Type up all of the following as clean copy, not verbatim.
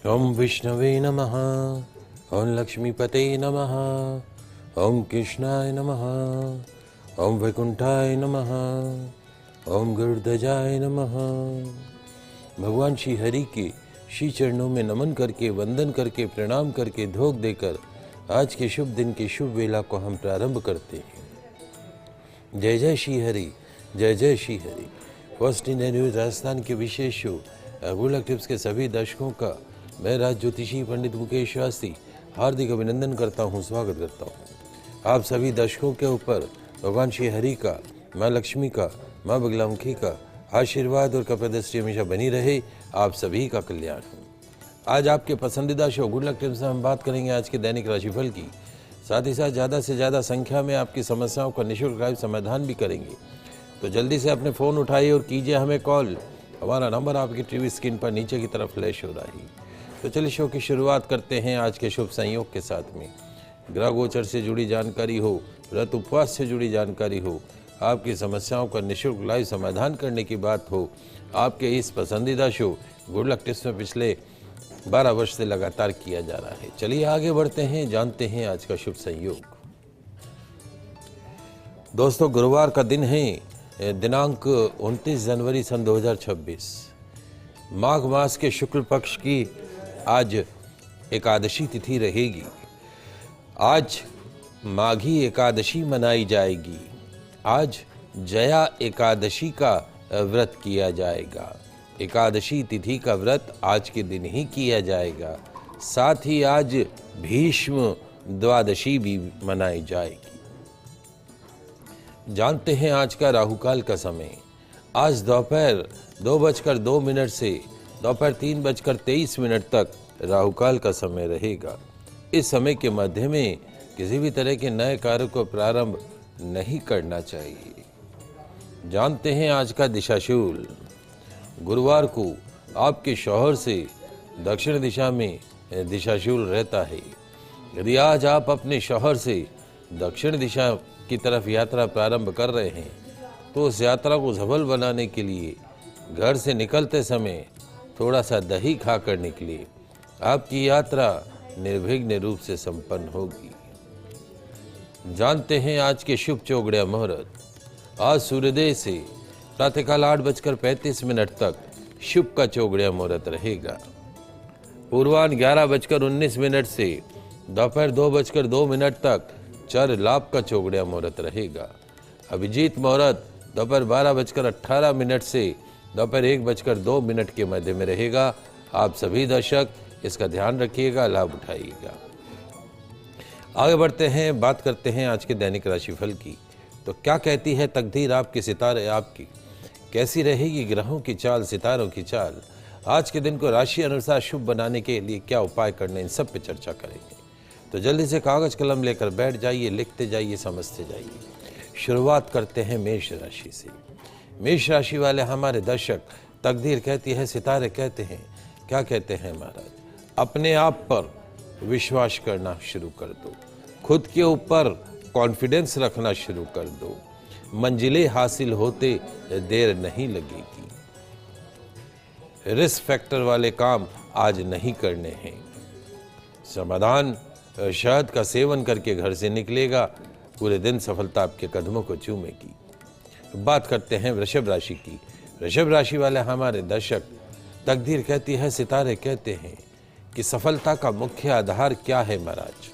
ओम विष्णवे नमः। ओम लक्ष्मीपते नमः। ओम कृष्णाय नमः। ओम वैकुंठाय नमः। ओम गरुड़ध्वजाय नमः। भगवान श्री हरि के श्री चरणों में नमन करके, वंदन करके, प्रणाम करके, धोख देकर आज के शुभ दिन की शुभ वेला को हम प्रारंभ करते हैं। जय जय श्री हरि, जय जय Shri Hari. First India news Rajasthan के विशेष शो गुड लक टिप्स के सभी दर्शकों का मैं राज ज्योतिषी पंडित मुकेश शास्त्री हार्दिक अभिनंदन करता हूँ, स्वागत करता हूँ। आप सभी दर्शकों के ऊपर भगवान श्री हरि का, माँ लक्ष्मी का, माँ बगलामुखी का आशीर्वाद और कृपा दृष्टि हमेशा बनी रहे। आप सभी का कल्याण हो। आज आपके पसंदीदा शो गुड लक टिप्स में हम बात करेंगे आज के दैनिक राशिफल की, साथ ही साथ ज़्यादा से ज़्यादा संख्या में आपकी समस्याओं का निःशुल्क लाइव समाधान भी करेंगे। तो जल्दी से अपने फ़ोन उठाइए और कीजिए हमें कॉल। हमारा नंबर आपकी टीवी स्क्रीन पर नीचे की तरफ फ्लैश हो रहा है। तो चलिए शो की शुरुआत करते हैं आज के शुभ संयोग के साथ में। ग्रह गोचर से जुड़ी जानकारी हो, व्रत उपवास से जुड़ी जानकारी हो, आपकी समस्याओं का निःशुल्क लाइव समाधान करने की बात हो, आपके इस पसंदीदा शो गुड लक टिप्स में पिछले 12 वर्ष से लगातार किया जा रहा है। चलिए आगे बढ़ते हैं, जानते हैं आज का शुभ संयोग। दोस्तों, गुरुवार का दिन है, दिनांक 29 जनवरी सन 2026। माघ मास के शुक्ल पक्ष की आज एकादशी तिथि रहेगी। आज माघी एकादशी मनाई जाएगी। आज जया एकादशी का व्रत किया जाएगा। एकादशी तिथि का व्रत आज के दिन ही किया जाएगा। साथ ही आज भीष्म द्वादशी भी मनाई जाएगी। जानते हैं आज का राहुकाल का समय। आज दोपहर 2:02 से दोपहर 3:23 तक राहुकाल का समय रहेगा। इस समय के मध्य में किसी भी तरह के नए कार्य को प्रारंभ नहीं करना चाहिए। जानते हैं आज का दिशाशूल। गुरुवार को आपके शौहर से दक्षिण दिशा में दिशाशूल रहता है। यदि आज आप अपने शौहर से दक्षिण दिशा की तरफ यात्रा प्रारंभ कर रहे हैं तो उस यात्रा को सफल बनाने के लिए घर से निकलते समय थोड़ा सा दही खाकर निकलिए। आपकी यात्रा निर्विघ्न रूप से संपन्न होगी। जानते हैं आज के शुभ चौगड़िया मुहूर्त। आज सूर्योदय से प्रातःकाल 8:35 तक शुभ का चौगड़िया मुहूर्त रहेगा। पूर्वाह्न 11:19 से दोपहर 2:02 तक चर लाभ का चौगड़िया मुहूर्त रहेगा। अभिजीत मुहूर्त दोपहर 12:18 से दोपहर 1:02 के मध्य में रहेगा। आप सभी दर्शक इसका ध्यान रखिएगा, लाभ उठाइएगा। आगे बढ़ते हैं, बात करते हैं आज के दैनिक राशिफल की। तो क्या कहती है तकदीर, आपके सितारे आपकी कैसी रहेगी ग्रहों की चाल, सितारों की चाल। आज के दिन को राशि अनुसार शुभ बनाने के लिए क्या उपाय करने, इन सब पे चर्चा करेंगे। तो जल्दी से कागज कलम लेकर बैठ जाइए, लिखते जाइए, समझते जाइए। शुरुआत करते हैं मेष राशि से। मेष राशि वाले हमारे दर्शक, तकदीर कहती है, सितारे कहते हैं, क्या कहते हैं महाराज, अपने आप पर विश्वास करना शुरू कर दो। खुद के ऊपर कॉन्फिडेंस रखना शुरू कर दो। मंजिलें हासिल होते देर नहीं लगेगी। रिस्क फैक्टर वाले काम आज नहीं करने हैं। समाधान शहद का सेवन करके घर से निकलेगा। पूरे दिन सफलता आपके कदमों को चूमेगी। बात करते हैं वृषभ राशि की। वृषभ राशि वाले हमारे दर्शक, तकदीर कहती है, सितारे कहते हैं कि सफलता का मुख्य आधार क्या है महाराज।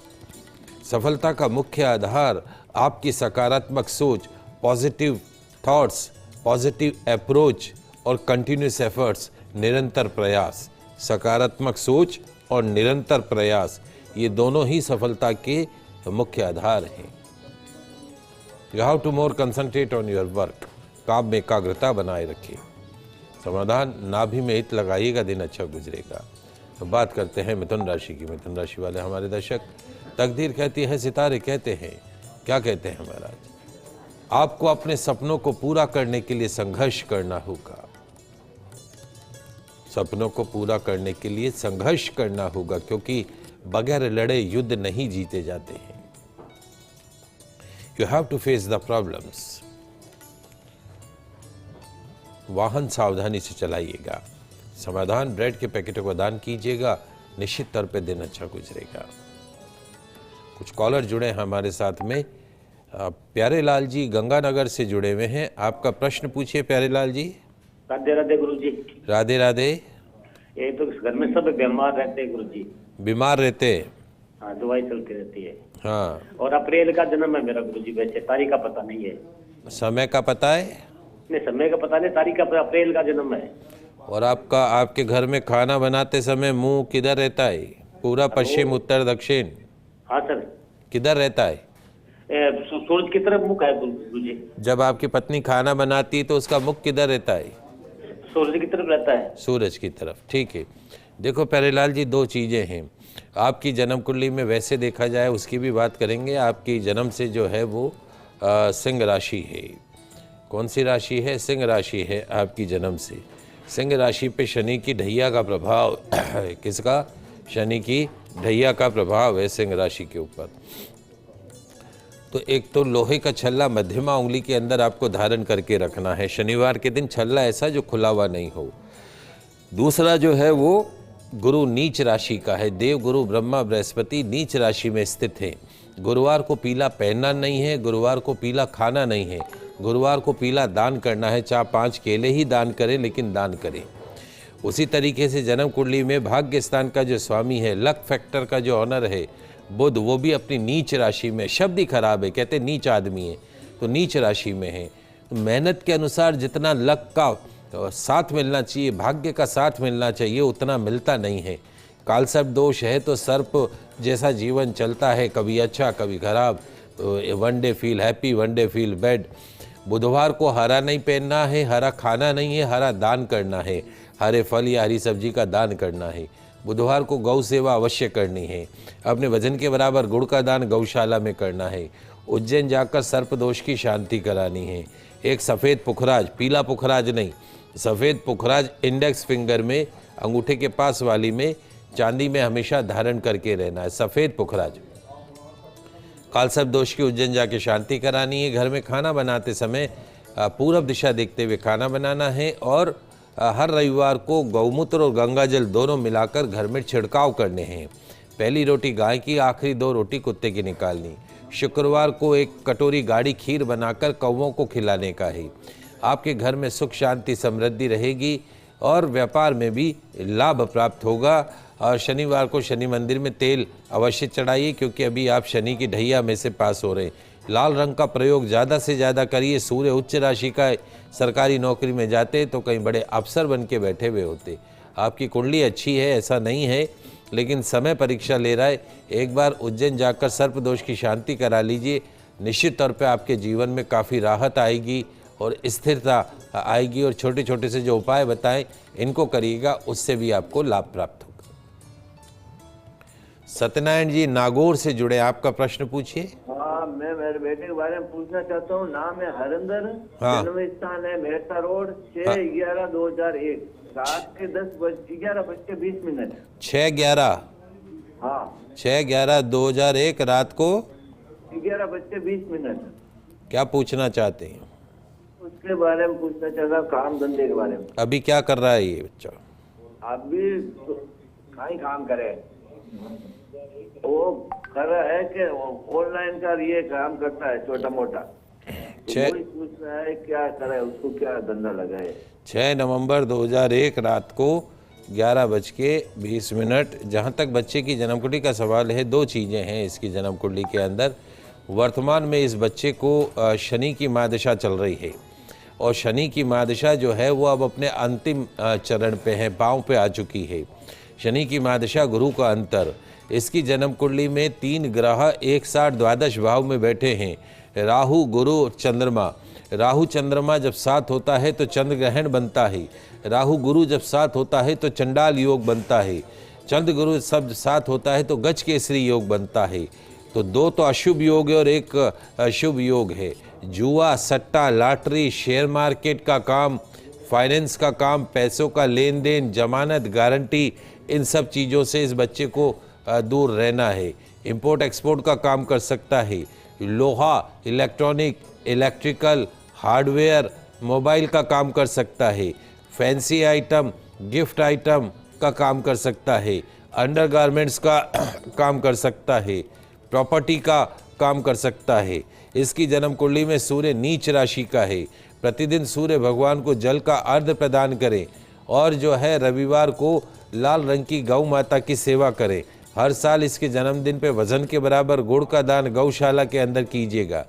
सफलता का मुख्य आधार आपकी सकारात्मक सोच, पॉजिटिव थॉट्स, पॉजिटिव अप्रोच और कंटिन्यूस एफर्ट्स, निरंतर प्रयास। सकारात्मक सोच और निरंतर प्रयास, ये दोनों ही सफलता के मुख्य आधार हैं। You have to more concentrate on your work. काम में एकाग्रता बनाए रखिए। समाधान, नाभि में हित लगाइएगा, दिन अच्छा गुजरेगा। तो बात करते हैं मिथुन राशि की। मिथुन राशि वाले हमारे दर्शक, तकदीर कहती है, सितारे कहते हैं, क्या कहते हैं महाराज, आपको अपने सपनों को पूरा करने के लिए संघर्ष करना होगा। सपनों को पूरा करने के लिए संघर्ष करना होगा, क्योंकि बगैर लड़े युद्ध नहीं जीते जाते हैं। You have to face the problems. वाहन सावधानी से चलाइएगा। समाधान, ब्रेड के पैकेटों को दान कीजिएगा। निश्चित तौर पे दिन अच्छा गुजरेगा। कुछ कॉलर जुड़े हैं हमारे साथ में। प्यारे लाल जी गंगानगर से जुड़े हुए हैं, आपका प्रश्न पूछिए प्यारे लाल जी। राधे राधे गुरु जी। राधे राधे। ये तो घर में सब बीमार रहते हैं गुरु जी। बीमार रहते हैं? हाँ, दवाई चलती रहती है। हाँ। और अप्रैल का जन्म है मेरा गुरु जी, वैसे तारीख का पता नहीं है। समय का पता है? नहीं, समय का पता नहीं, तारीख का अप्रैल का जन्म है। और आपके घर में खाना बनाते समय मुंह किधर रहता है? पूरा, पश्चिम, उत्तर, दक्षिण? हाँ सर। किधर रहता है? सूरज की तरफ मुख है गुरु जी। जब आपकी पत्नी खाना बनाती है तो उसका मुख किधर रहता है? सूरज की तरफ रहता है। सूरज की तरफ, ठीक है। देखो प्यारेलाल जी, दो चीज़ें हैं आपकी जन्म कुंडली में। वैसे देखा जाए उसकी भी बात करेंगे। आपकी जन्म से जो है वो सिंह राशि है। कौन सी राशि है? सिंह राशि है आपकी जन्म से। सिंह राशि पे शनि की ढैया का प्रभाव किसका? शनि की ढैया का प्रभाव है सिंह राशि के ऊपर। तो एक तो लोहे का छल्ला मध्यमा उंगली के अंदर आपको धारण करके रखना है शनिवार के दिन, छल्ला ऐसा जो खुला हुआ नहीं हो। दूसरा जो है वो गुरु नीच राशि का है। देव गुरु ब्रह्मा बृहस्पति नीच राशि में स्थित है। गुरुवार को पीला पहनना नहीं है, गुरुवार को पीला खाना नहीं है, गुरुवार को पीला दान करना है। चाहे 5 केले ही दान करें, लेकिन दान करें। उसी तरीके से जन्म कुंडली में भाग्य स्थान का जो स्वामी है, लक फैक्टर का जो ऑनर है बुध, वो भी अपनी नीच राशि में। शब्द ही खराब है, कहते नीच आदमी है, तो नीच राशि में है। तो मेहनत के अनुसार जितना लक का साथ मिलना चाहिए, भाग्य का साथ मिलना चाहिए, उतना मिलता नहीं है। कालसर्प दोष है तो सर्प जैसा जीवन चलता है, कभी अच्छा कभी खराब। One day feel happy, one day feel bad. बुधवार को हरा नहीं पहनना है, हरा खाना नहीं है, हरा दान करना है। हरे फल या हरी सब्जी का दान करना है। बुधवार को गौ सेवा अवश्य करनी है। अपने वजन के बराबर गुड़ का दान गौशाला में करना है। उज्जैन जाकर सर्प दोष की शांति करानी है। एक सफ़ेद पुखराज, पीला पुखराज नहीं, सफ़ेद पुखराज इंडेक्स फिंगर में, अंगूठे के पास वाली में, चांदी में हमेशा धारण करके रहना है। सफ़ेद पुखराज। कालसर्प दोष की उज्जैन जाके शांति करानी है। घर में खाना बनाते समय पूरब दिशा देखते हुए खाना बनाना है। और हर रविवार को गौमूत्र और गंगा जल दोनों मिलाकर घर में छिड़काव करने हैं। पहली रोटी गाय की, आखिरी 2 रोटी कुत्ते की निकालनी। शुक्रवार को 1 कटोरी गाढ़ी खीर बनाकर कौवों को खिलाने का है। आपके घर में सुख शांति समृद्धि रहेगी और व्यापार में भी लाभ प्राप्त होगा। और शनिवार को शनि मंदिर में तेल अवश्य चढ़ाइए, क्योंकि अभी आप शनि की ढैया में से पास हो रहे हैं। लाल रंग का प्रयोग ज़्यादा से ज़्यादा करिए। सूर्य उच्च राशि का है, सरकारी नौकरी में जाते तो कहीं बड़े अफसर बन के बैठे हुए होते। आपकी कुंडली अच्छी है ऐसा नहीं है, लेकिन समय परीक्षा ले रहा है। एक बार उज्जैन जाकर सर्प दोष की शांति करा लीजिए। निश्चित तौर पे आपके जीवन में काफ़ी राहत आएगी और स्थिरता आएगी। और छोटे छोटे से जो उपाय बताएं इनको करिएगा, उससे भी आपको लाभ प्राप्त होगा। सत्यनारायण जी नागौर से जुड़े, आपका प्रश्न पूछिए। हाँ, मैं मेरे बेटे के बारे में पूछना चाहता हूँ। नाम है हरिंदर, जन्म स्थान है मेहता रोड, 6/11/2001, रात के 11:20। 6/11? हाँ, 6/11/2001 रात को 11:20। क्या पूछना चाहते हैं? उसके बारे में पूछना चाहता हूँ, काम धंधे के बारे में। अभी क्या कर रहा है ये बच्चा? अभी कहीं काम करे, वो कर रहा है कि ऑनलाइन का ये काम करता है छोटा मोटा। पूछ रहा है क्या करे, उसको क्या धंधा लगाए। 6 नवंबर 2001 रात को 11:20। जहाँ तक बच्चे की जन्म कुंडली का सवाल है, 2 चीज़ें हैं इसकी जन्म कुंडली के अंदर। वर्तमान में इस बच्चे को शनि की महादशा चल रही है और शनि की महादशा जो है वो अब अपने अंतिम चरण पे है, पाँव पे आ चुकी है। शनि की महादशा गुरु का अंतर। इसकी जन्म कुंडली में 3 ग्रह एक साथ द्वादश भाव में बैठे हैं, राहु गुरु चंद्रमा। राहु चंद्रमा जब साथ होता है तो चंद्र ग्रहण बनता है। राहु गुरु जब साथ होता है तो चंडाल योग बनता है। चंद्र गुरु सब साथ होता है तो गज केसरी योग बनता है। तो 2 तो अशुभ योग है और 1 शुभ योग है। जुआ, सट्टा, लॉटरी, शेयर मार्केट का काम, फाइनेंस का काम, पैसों का लेन देन, जमानत, गारंटी, इन सब चीज़ों से इस बच्चे को दूर रहना है। इंपोर्ट एक्सपोर्ट का काम कर सकता है। लोहा, इलेक्ट्रॉनिक, इलेक्ट्रिकल, हार्डवेयर, मोबाइल का काम कर सकता है। फैंसी आइटम, गिफ्ट आइटम, का काम कर सकता है, अंडरगारमेंट्स का काम कर सकता है, प्रॉपर्टी का काम कर सकता है। इसकी जन्म कुंडली में सूर्य नीच राशि का है। प्रतिदिन सूर्य भगवान को जल का अर्घ्य प्रदान करें और जो है रविवार को लाल रंग की गौ माता की सेवा करें। हर साल इसके जन्मदिन पे वजन के बराबर गुड़ का दान गौशाला के अंदर कीजिएगा।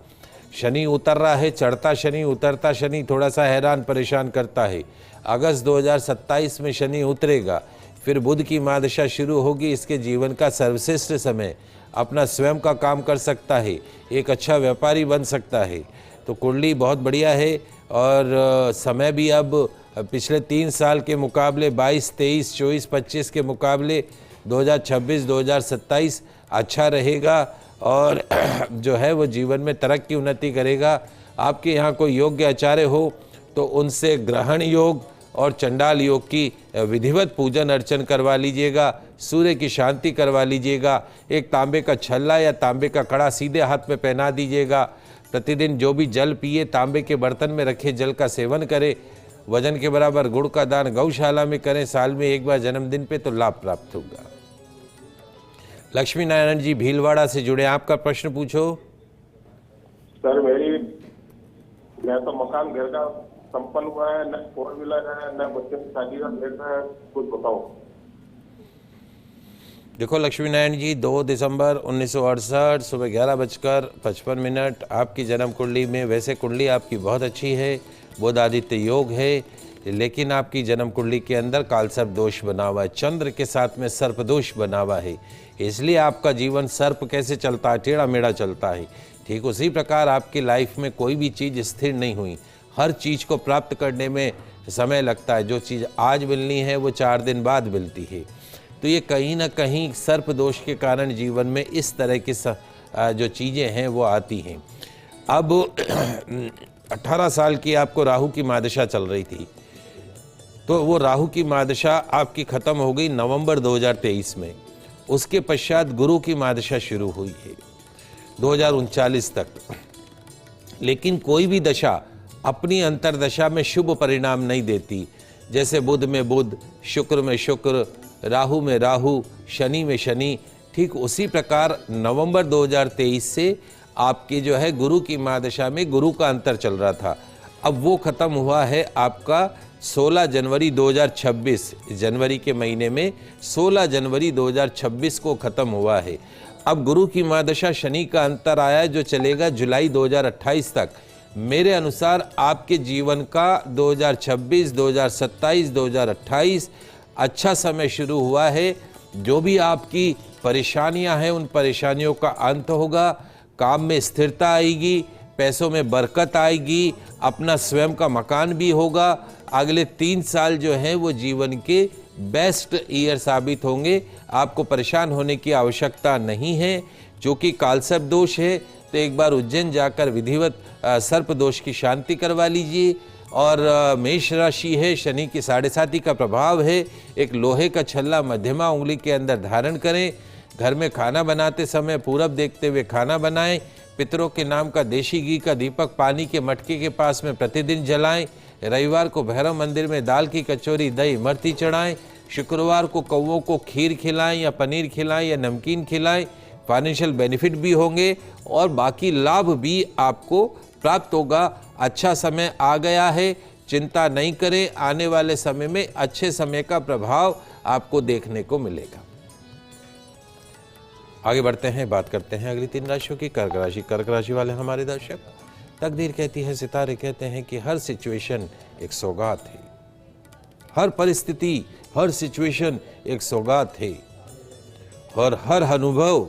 शनि उतर रहा है, चढ़ता शनि उतरता शनि थोड़ा सा हैरान परेशान करता है। अगस्त 2027 में शनि उतरेगा, फिर बुध की महादशा शुरू होगी। इसके जीवन का सर्वश्रेष्ठ समय, अपना स्वयं का काम कर सकता है, एक अच्छा व्यापारी बन सकता है। तो कुंडली बहुत बढ़िया है और समय भी अब पिछले 3 साल के मुकाबले 22, 23, 24, 25 के मुकाबले 2026, 2027 अच्छा रहेगा और जो है वो जीवन में तरक्की उन्नति करेगा। आपके यहाँ कोई योग्य आचार्य हो तो उनसे ग्रहण योग और चंडाल योग की विधिवत पूजन अर्चन करवा लीजिएगा, सूर्य की शांति करवा लीजिएगा। एक तांबे का छल्ला या तांबे का कड़ा सीधे हाथ में पहना दीजिएगा। प्रतिदिन जो भी जल पिए तांबे के बर्तन में रखे जल का सेवन करें। वजन के बराबर गुड़ का दान गौशाला में करें। साल में एक बार जन्मदिन पे तो लाभ प्राप्त होगा। लक्ष्मी नारायण जी भीलवाड़ा से जुड़े, आपका प्रश्न पूछो। सर मैं तो मकान घर का संपन्न हुआ है, न 4 व्हीलर है, न बच्चे की शादी का डेट है, कुछ बताओ। देखो लक्ष्मी नारायण जी, 2 दिसंबर 1968 सुबह 11:55 आपकी जन्म कुंडली में, वैसे कुंडली आपकी बहुत अच्छी है, बुध आदित्य योग है, लेकिन आपकी जन्म कुंडली के अंदर कालसर्प दोष बना हुआ है, चंद्र के साथ में सर्प दोष बना हुआ है। इसलिए आपका जीवन सर्प कैसे चलता है, टेढ़ा मेढ़ा चलता है। ठीक उसी प्रकार आपकी लाइफ में कोई भी चीज़ स्थिर नहीं हुई। हर चीज़ को प्राप्त करने में समय लगता है। जो चीज़ आज मिलनी है वो 4 दिन बाद मिलती है। तो ये कहीं ना कहीं सर्प दोष के कारण जीवन में इस तरह की जो चीज़ें हैं वो आती हैं। अब 18 साल की आपको राहु की महादशा चल रही थी, तो वो राहु की महादशा आपकी ख़त्म हो गई नवंबर 2023 में। उसके पश्चात गुरु की महादशा शुरू हुई है 2039 तक। लेकिन कोई भी दशा अपनी अंतरदशा में शुभ परिणाम नहीं देती। जैसे बुध में बुध, शुक्र में शुक्र, राहु में राहु, शनि में शनि, ठीक उसी प्रकार नवंबर 2023 से आपकी जो है गुरु की महादशा में गुरु का अंतर चल रहा था। अब वो खत्म हुआ है आपका 16 जनवरी 2026, जनवरी के महीने में 16 जनवरी 2026 को खत्म हुआ है। अब गुरु की महादशा शनि का अंतर आया है जो चलेगा जुलाई 2028 तक। मेरे अनुसार आपके जीवन का 2026, 2027, 2028 अच्छा समय शुरू हुआ है। जो भी आपकी परेशानियां हैं उन परेशानियों का अंत होगा, काम में स्थिरता आएगी, पैसों में बरकत आएगी, अपना स्वयं का मकान भी होगा। अगले 3 साल जो हैं वो जीवन के बेस्ट ईयर साबित होंगे। आपको परेशान होने की आवश्यकता नहीं है। जो कि कालसर्प दोष है तो एक बार उज्जैन जाकर विधिवत सर्प दोष की शांति करवा लीजिए। और मेष राशि है, शनि की 7.5 का प्रभाव है। एक लोहे का छल्ला मध्यमा उंगली के अंदर धारण करें। घर में खाना बनाते समय पूरब देखते हुए खाना बनाएं। पितरों के नाम का देशी घी का दीपक पानी के मटके के पास में प्रतिदिन जलाएं। रविवार को भैरव मंदिर में दाल की कचौरी, दही, इमरती चढ़ाएं। शुक्रवार को कौवों को खीर खिलाएं या पनीर खिलाएं या नमकीन खिलाएं। फाइनेंशियल बेनिफिट भी होंगे और बाकी लाभ भी आपको प्राप्त होगा। अच्छा समय आ गया है, चिंता नहीं करें। आने वाले समय में अच्छे समय का प्रभाव आपको देखने को मिलेगा। आगे बढ़ते हैं, बात करते हैं अगली 3 राशियों की। कर्क राशि। कर्क राशि वाले हमारे दर्शक, तकदीर कहती है, सितारे कहते हैं कि हर सिचुएशन एक सौगात है। हर परिस्थिति, हर सिचुएशन एक सौगात है। और हर अनुभव,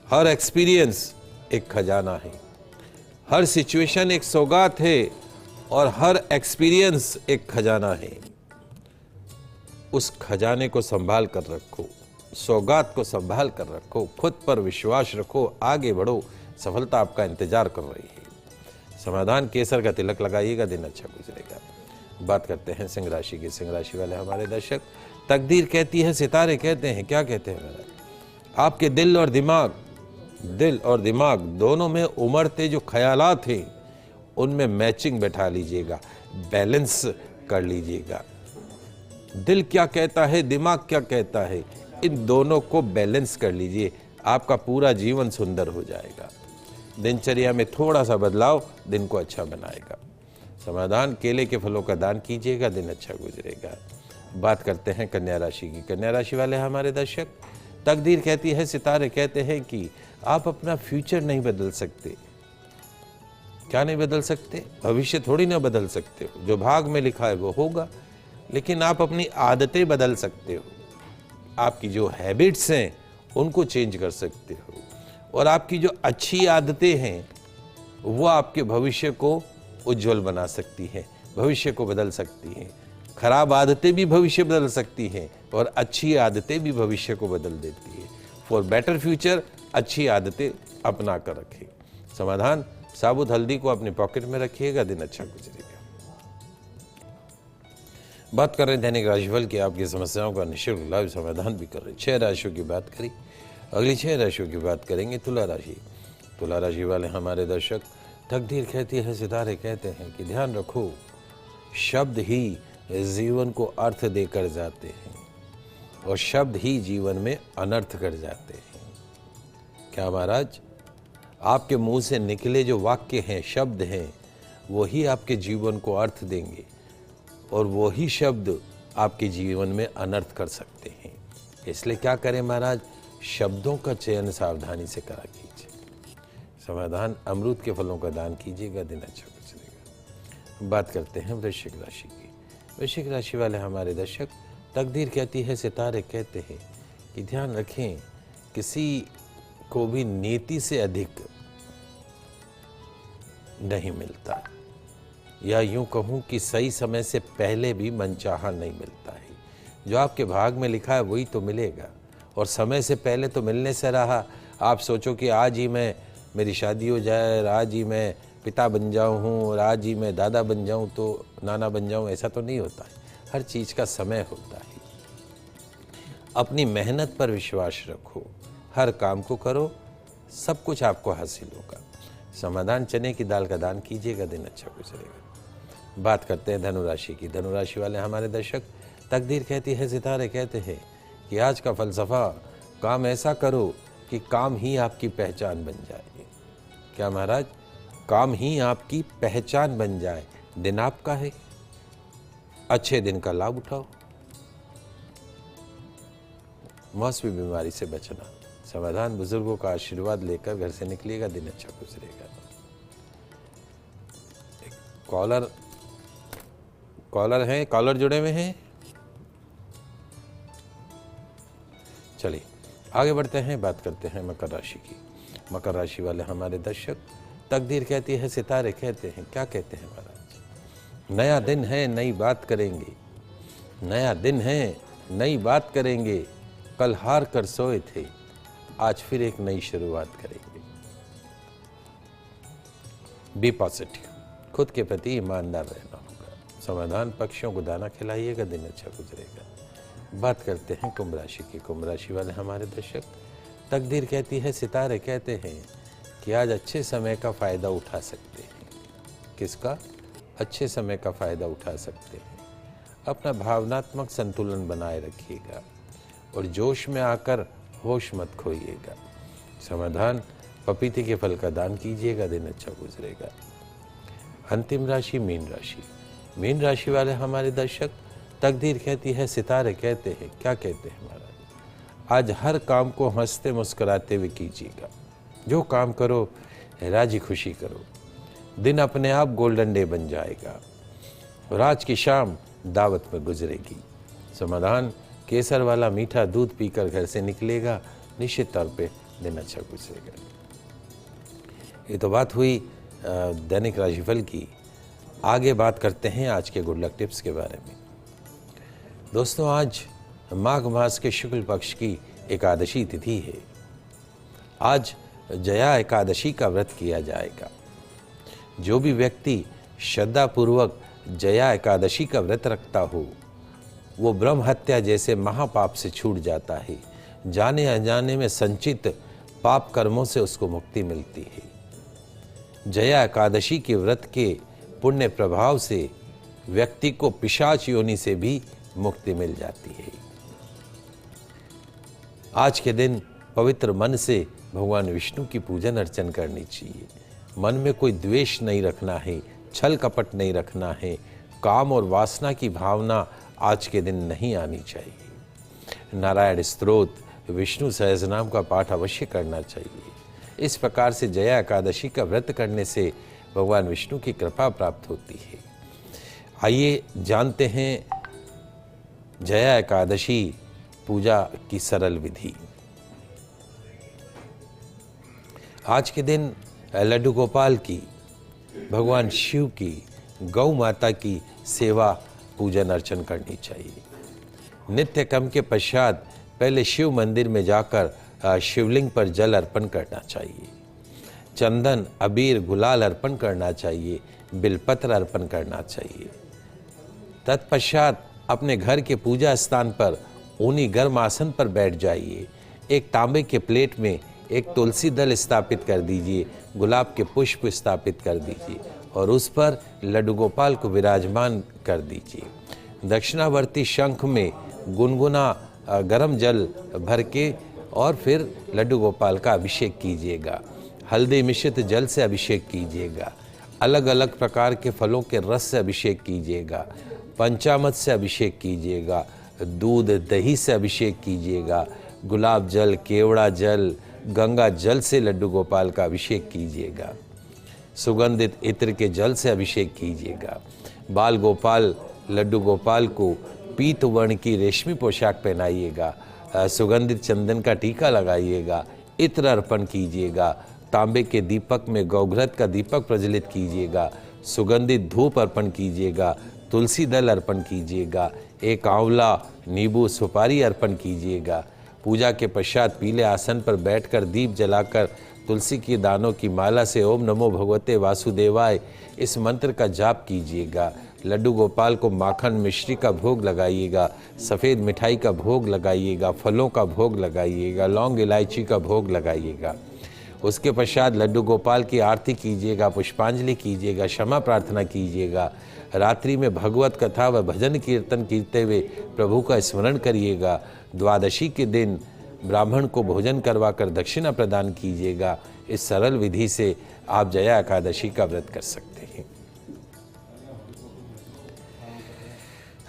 हर एक्सपीरियंस एक खजाना है। हर सिचुएशन एक सौगात है और हर एक्सपीरियंस एक खजाना है। उस खजाने को संभाल कर रखो, सौगात को संभाल कर रखो, खुद पर विश्वास रखो, आगे बढ़ो। सफलता आपका इंतजार कर रही है। समाधान केसर का तिलक लगाइएगा, दिन अच्छा गुजरेगा। बात करते हैं सिंह राशि की। सिंह राशि वाले हमारे दर्शक, तकदीर कहती है, सितारे कहते हैं, क्या कहते हैं मेरा, आपके दिल और दिमाग दोनों में उमड़ते जो ख्यालात हैं उनमें मैचिंग बैठा लीजिएगा, बैलेंस कर लीजिएगा। दिल क्या कहता है, दिमाग क्या कहता है, इन दोनों को बैलेंस कर लीजिए, आपका पूरा जीवन सुंदर हो जाएगा। दिनचर्या में थोड़ा सा बदलाव दिन को अच्छा बनाएगा। समाधान, केले के फलों का दान कीजिएगा, दिन अच्छा गुजरेगा। बात करते हैं कन्या राशि की। कन्या राशि वाले हमारे दर्शक, तकदीर कहती है, सितारे कहते हैं कि आप अपना फ्यूचर नहीं बदल सकते। क्या नहीं बदल सकते? भविष्य थोड़ी ना बदल सकते हो, जो भाग में लिखा है वो होगा, लेकिन आप अपनी आदतें बदल सकते हो। आपकी जो हैबिट्स हैं उनको चेंज कर सकते हो, और आपकी जो अच्छी आदतें हैं वो आपके भविष्य को उज्जवल बना सकती हैं, भविष्य को बदल सकती हैं। खराब आदतें भी भविष्य बदल सकती हैं और अच्छी आदतें भी भविष्य को बदल देती है। फॉर बेटर फ्यूचर अच्छी आदतें अपना कर रखें। समाधान, साबुत हल्दी को अपने पॉकेट में रखिएगा, दिन अच्छा गुजरेगा। बात कर रहे हैं दैनिक राशिफल की, आपकी समस्याओं का निःशुल्क लाइव समाधान भी कर रहे हैं। 6 राशियों की बात करी, अगली 6 राशियों की बात करेंगे। तुला राशि। तुला राशि वाले हमारे दर्शक, तकदीर कहती है, सितारे कहते हैं कि ध्यान रखो, शब्द ही जीवन को अर्थ देकर जाते हैं और शब्द ही जीवन में अनर्थ कर जाते हैं। क्या महाराज? आपके मुंह से निकले जो वाक्य हैं, शब्द हैं, वही आपके जीवन को अर्थ देंगे और वही शब्द आपके जीवन में अनर्थ कर सकते हैं। इसलिए क्या करें महाराज? शब्दों का चयन सावधानी से करा कीजिए। समाधान, अमरूद के फलों का दान कीजिएगा, दिन अच्छा गुजरेगा। बात करते हैं वृश्चिक राशि की। वृश्चिक राशि वाले हमारे दर्शक, तकदीर कहती है, सितारे कहते हैं कि ध्यान रखें, किसी को भी नीति से अधिक नहीं मिलता, या यूं कहूं कि सही समय से पहले भी मनचाहा नहीं मिलता है। जो आपके भाग में लिखा है वही तो मिलेगा, और समय से पहले तो मिलने से रहा। आप सोचो कि आज ही मैं मेरी शादी हो जाए और आज ही मैं पिता बन जाऊं हूँ और आज ही मैं दादा बन जाऊं तो नाना बन जाऊं, ऐसा तो नहीं होता है। हर चीज़ का समय होता है। अपनी मेहनत पर विश्वास रखो, हर काम को करो, सब कुछ आपको हासिल होगा। समाधान, चने की दाल का दान कीजिएगा, दिन अच्छा गुजरेगा। बात करते हैं धनुराशि की। धनुराशि वाले हमारे दर्शक, तकदीर कहती है, सितारे कहते हैं कि आज का फलसफा, काम ऐसा करो कि काम ही आपकी पहचान बन जाए। क्या महाराज? काम ही आपकी पहचान बन जाए। दिन आपका है, अच्छे दिन का लाभ उठाओ। मौसमी बीमारी से बचना। समाधान, बुजुर्गों का आशीर्वाद लेकर घर से निकलिएगा, दिन अच्छा गुजरेगा। कॉलर हैं, कॉलर जुड़े हुए हैं। चलिए आगे बढ़ते हैं, बात करते हैं मकर राशि की। मकर राशि वाले हमारे दर्शक, तकदीर कहती है, सितारे कहते हैं, क्या कहते हैं महाराज? नया दिन है, नई बात करेंगे। नया दिन है, नई बात करेंगे। कल हार कर सोए थे, आज फिर एक नई शुरुआत करेंगे। बी पॉजिटिव, खुद के प्रति ईमानदार रहना होगा। समाधान, पक्षियों को दाना खिलाइएगा, दिन अच्छा गुजरेगा। बात करते हैं कुंभ राशि की। कुंभ राशि वाले हमारे दर्शक, तकदीर कहती है, सितारे कहते हैं कि आज अच्छे समय का फ़ायदा उठा सकते हैं। किसका? अच्छे समय का फ़ायदा उठा सकते हैं। अपना भावनात्मक संतुलन बनाए रखिएगा और जोश में आकर होश मत खोइएगा। समाधान, पपीते के फल का दान कीजिएगा, दिन अच्छा गुजरेगा। अंतिम राशि मीन राशि। मीन राशि वाले हमारे दर्शक, तकदीर कहती है, सितारे कहते हैं, क्या कहते हैं महाराज? आज हर काम को हंसते मुस्कुराते हुए कीजिएगा। जो काम करो राजी खुशी करो। दिन अपने आप गोल्डन डे बन जाएगा और आज की शाम दावत में गुजरेगी। समाधान, केसर वाला मीठा दूध पीकर घर से निकलेगा, निश्चित तौर पे दिन अच्छा गुजरेगा। ये तो बात हुई दैनिक राशिफल की। आगे बात करते हैं आज के गुड लक टिप्स के बारे में। दोस्तों, आज माघ मास के शुक्ल पक्ष की एकादशी तिथि है। आज जया एकादशी का व्रत किया जाएगा। जो भी व्यक्ति श्रद्धापूर्वक जया एकादशी का व्रत रखता हो, वो ब्रह्म हत्या जैसे महापाप से छूट जाता है। जाने अनजाने में संचित पाप कर्मों से उसको मुक्ति मिलती है। जया एकादशी के व्रत के पुण्य प्रभाव से व्यक्ति को पिशाच योनि से भी मुक्ति मिल जाती है। आज के दिन पवित्र मन से भगवान विष्णु की पूजन अर्चन करनी चाहिए। मन में कोई द्वेष नहीं रखना है, छल कपट नहीं रखना है, काम और वासना की भावना आज के दिन नहीं आनी चाहिए। नारायण स्तोत्र, विष्णु सहस्रनाम का पाठ अवश्य करना चाहिए। इस प्रकार से जया एकादशी का व्रत करने से भगवान विष्णु की कृपा प्राप्त होती है। आइए जानते हैं जया एकादशी पूजा की सरल विधि। आज के दिन लड्डू गोपाल की, भगवान शिव की, गौ माता की सेवा पूजन अर्चन करनी चाहिए। नित्य कर्म के पश्चात पहले शिव मंदिर में जाकर शिवलिंग पर जल अर्पण करना चाहिए। चंदन, अबीर, गुलाल अर्पण करना चाहिए। बिलपत्र अर्पण करना चाहिए। तत्पश्चात अपने घर के पूजा स्थान पर ऊनी गर्म आसन पर बैठ जाइए। एक तांबे के प्लेट में एक तुलसी दल स्थापित कर दीजिए, गुलाब के पुष्प स्थापित कर दीजिए और उस पर लड्डू गोपाल को विराजमान कर दीजिए। दक्षिणावर्ती शंख में गुनगुना गर्म जल भर के और फिर लड्डू गोपाल का अभिषेक कीजिएगा। हल्दी मिश्रित जल से अभिषेक कीजिएगा। अलग अलग प्रकार के फलों के रस से अभिषेक कीजिएगा। पंचामृत से अभिषेक कीजिएगा। दूध दही से अभिषेक कीजिएगा। गुलाब जल, केवड़ा जल, गंगा जल से लड्डू गोपाल का अभिषेक कीजिएगा। सुगंधित इत्र के जल से अभिषेक कीजिएगा। बाल गोपाल लड्डू गोपाल को पीत वर्ण की रेशमी पोशाक पहनाइएगा। सुगंधित चंदन का टीका लगाइएगा। इत्र अर्पण कीजिएगा। तांबे के दीपक में गौघृत का दीपक प्रज्वलित कीजिएगा। सुगंधित धूप अर्पण कीजिएगा। तुलसी दल अर्पण कीजिएगा। एक आंवला, नींबू, सुपारी अर्पण कीजिएगा। पूजा के पश्चात पीले आसन पर बैठकर दीप जलाकर तुलसी की दानों की माला से ओम नमो भगवते वासुदेवाय इस मंत्र का जाप कीजिएगा। लड्डू गोपाल को माखन मिश्री का भोग लगाइएगा। सफ़ेद मिठाई का भोग लगाइएगा। फलों का भोग लगाइएगा। लौंग इलायची का भोग लगाइएगा। उसके पश्चात लड्डू गोपाल की आरती कीजिएगा, पुष्पांजलि कीजिएगा, क्षमा प्रार्थना कीजिएगा। रात्रि में भगवत कथा व भजन कीर्तन करते हुए प्रभु का स्मरण करिएगा। द्वादशी के दिन ब्राह्मण को भोजन करवाकर दक्षिणा प्रदान कीजिएगा। इस सरल विधि से आप जया एकादशी का व्रत कर सकते हैं।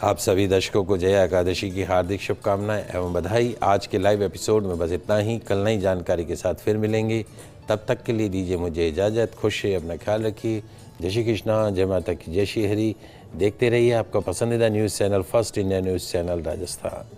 आप सभी दर्शकों को जया एकादशी की हार्दिक शुभकामनाएं एवं बधाई। आज के लाइव एपिसोड में बस इतना ही। कल नई जानकारी के साथ फिर मिलेंगे। तब तक के लिए दीजिए मुझे इजाज़त। खुश रहिए, अपना ख्याल रखिए। जय श्री कृष्णा, जय माता की, जय श्री हरि। देखते रहिए आपका पसंदीदा news channel first India news channel Rajasthan.